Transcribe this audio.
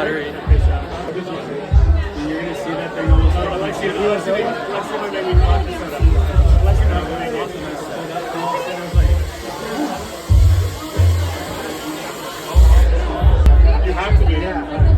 battery. You're gonna see that thing almost. I'll let you know. Let's see when they talk this up. I'll let you know when they talk this up. You have to be. Yeah.